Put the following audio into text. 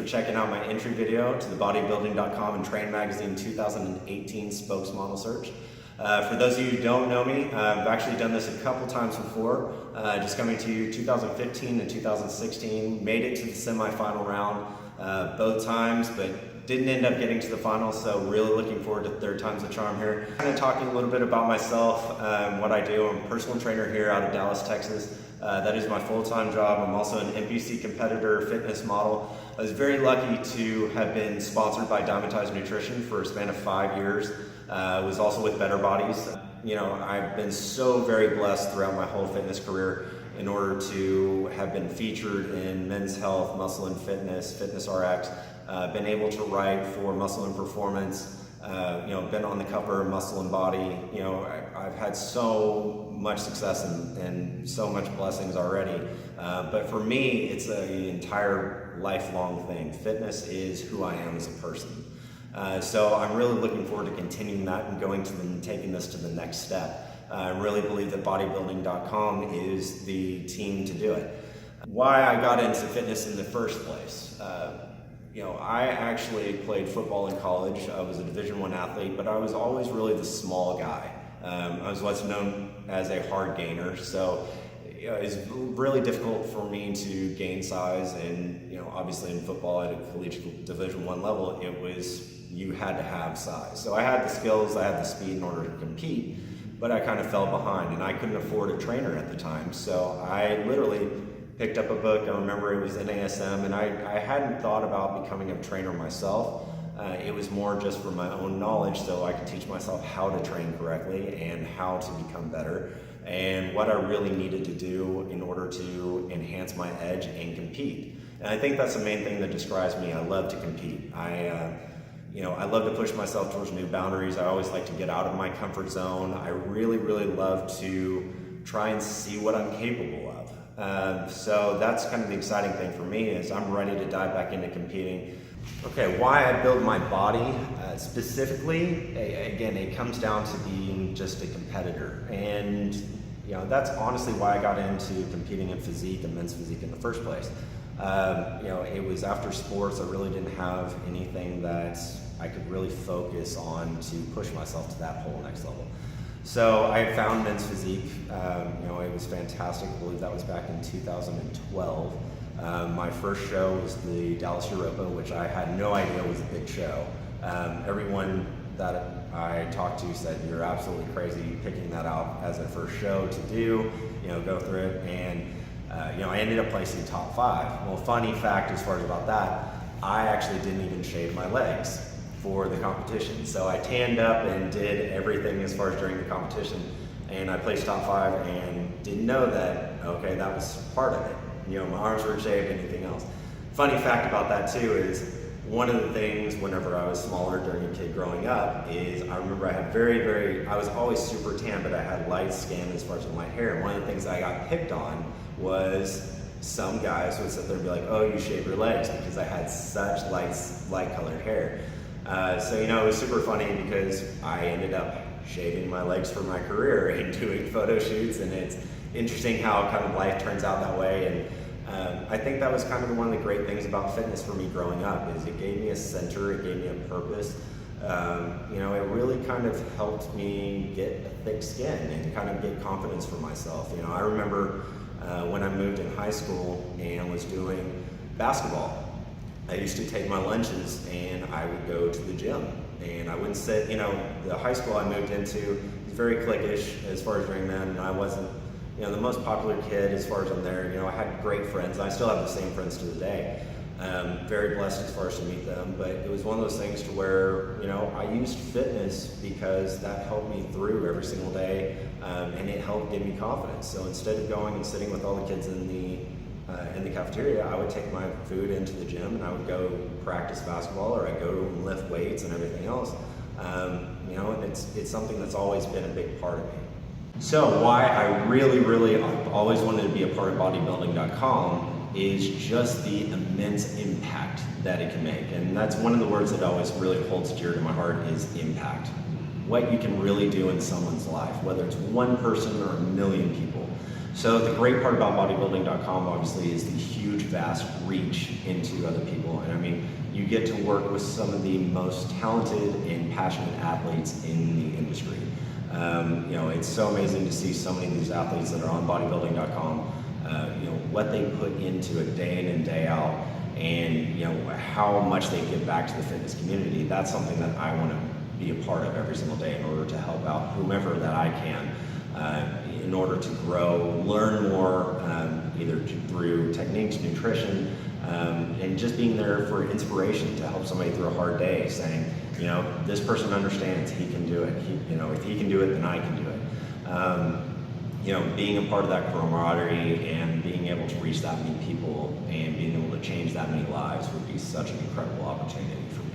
checking out my entry video to the bodybuilding.com and Train Magazine 2018 spokesmodel search. For those of you who don't know me, I've actually done this a couple times before. Just coming to you 2015 and 2016, made it to the semifinal round both times, but didn't end up getting to the final, so really looking forward to third time's the charm here. Kind of talking a little bit about myself, what I do. I'm a personal trainer here out of Dallas, Texas. That is my full-time job. I'm also an NPC competitor, fitness model. I was very lucky to have been sponsored by Diamondized Nutrition for a span of 5 years. I was also with Better Bodies. You know, I've been so very blessed throughout my whole fitness career in order to have been featured in Men's Health, Muscle and Fitness, Fitness RX, been able to write for Muscle and Performance, you know, been on the cover of Muscle and Body. You know, I've had so much success and so much blessings already. But for me, it's an entire lifelong thing. Fitness is who I am as a person. So I'm really looking forward to continuing that and taking this to the next step. I really believe that bodybuilding.com is the team to do it. Why I got into fitness in the first place. You know, I actually played football in college. I was a Division I athlete, but I was always really the small guy. I was what's known as a hard gainer, so you know, it's really difficult for me to gain size. And you know, obviously in football at a collegiate Division I level, you had to have size. So I had the skills, I had the speed in order to compete, but I kind of fell behind, and I couldn't afford a trainer at the time. So I literally picked up a book. I remember it was NASM, and I hadn't thought about becoming a trainer myself. It was more just for my own knowledge, so I could teach myself how to train correctly and how to become better, and what I really needed to do in order to enhance my edge and compete. And I think that's the main thing that describes me. I love to compete. You know, I love to push myself towards new boundaries. I always like to get out of my comfort zone. I really, really love to try and see what I'm capable of. So that's kind of the exciting thing for me, is I'm ready to dive back into competing. Okay, why I build my body specifically, again, it comes down to being just a competitor. And you know, that's honestly why I got into competing in physique and men's physique in the first place. You know, it was after sports. I really didn't have anything that I could really focus on to push myself to that whole next level. So I found men's physique. You know, it was fantastic. I believe that was back in 2012. My first show was the Dallas Europa, which I had no idea was a big show. Everyone that I talked to said, "You're absolutely crazy picking that out as a first show to do, you know, go through it." And you know, I ended up placing top 5. Well, funny fact as far as about that, I actually didn't even shave my legs for the competition. So I tanned up and did everything as far as during the competition, and I placed top 5 and didn't know that, okay, that was part of it. You know, my arms were shaved, anything else. Funny fact about that too is, one of the things whenever I was smaller during a kid growing up is, I remember I had I was always super tan, but I had light skin as far as my hair. And one of the things I got picked on was some guys would sit there and be like, "Oh, you shave your legs," because I had such light colored hair. So, you know, it was super funny because I ended up shaving my legs for my career and doing photo shoots, and it's interesting how kind of life turns out that way. And I think that was kind of one of the great things about fitness for me growing up, is it gave me a center, it gave me a purpose. You know, it really kind of helped me get a thick skin and kind of get confidence for myself. You know, I remember when I moved in high school and was doing basketball, I used to take my lunches and I would go to the gym, and I wouldn't sit, you know, the high school I moved into was very cliquish as far as during then, and I wasn't, you know, the most popular kid as far as I'm there. You know, I had great friends. I still have the same friends to the day. Very blessed as far as to meet them, but it was one of those things to where, you know, I used fitness because that helped me through every single day, and it helped give me confidence. So instead of going and sitting with all the kids in the cafeteria, I would take my food into the gym and I would go practice basketball, or I'd go and lift weights and everything else. You know, and it's something that's always been a big part of me. So why I really always wanted to be a part of bodybuilding.com is just the immense impact that it can make. And that's one of the words that always really holds dear to my heart, is impact. What you can really do in someone's life, whether it's one person or a million people. So the great part about bodybuilding.com obviously is the huge, vast reach into other people. And I mean, you get to work with some of the most talented and passionate athletes in the industry. You know, it's so amazing to see so many of these athletes that are on bodybuilding.com, you know, what they put into it day in and day out, and you know, how much they give back to the fitness community. That's something that I want to be a part of every single day in order to help out whomever that I can, in order to grow, learn more, either through techniques, nutrition, and just being there for inspiration to help somebody through a hard day, saying, you know, this person understands, he can do it. You know, if he can do it, then I can do it. You know, being a part of that camaraderie and being able to reach that many people and being able to change that many lives would be such an incredible opportunity for me.